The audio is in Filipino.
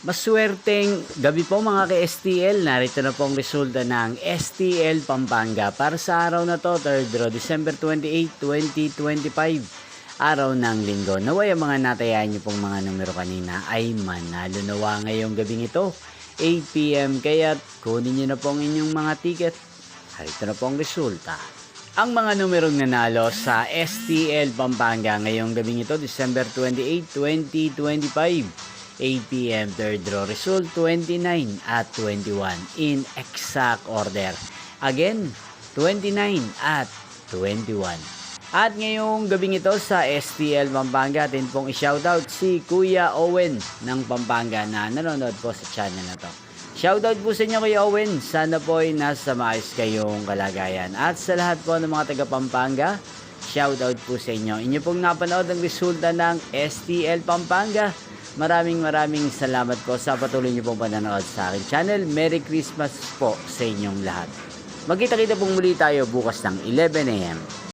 Maswerteng gabi po mga ka-STL. Narito na po ang resulta ng STL Pampanga para sa araw na to, 3rd December 28, 2025. Araw ng linggo. Naway ang mga natayaan niyo pong mga numero kanina ay manalo nawa ngayong gabing ito, 8 PM. Kaya kunin niyo na po ang inyong mga ticket. Narito na po ang resulta. Ang mga numerong nanalo sa STL Pampanga ngayong gabing ito, December 28, 2025. 8 PM, third draw result 29 at 21 in exact order. Again, 29 at 21. At ngayong gabing ito sa STL Pampanga, atin pong i-shoutout si Kuya Owen ng Pampanga na nanonood po sa channel na to. Shoutout po sa inyo Kuya Owen, sana po ay nasa maayos kayong kalagayan. At sa lahat po ng mga taga Pampanga, shoutout po sa inyo. Inyo pong napanood ang resulta ng STL Pampanga. Maraming salamat po sa patuloy niyo pong panonood sa aking channel. Merry Christmas po sa inyong lahat. Magkita-kita pong muli tayo bukas ng 11 AM.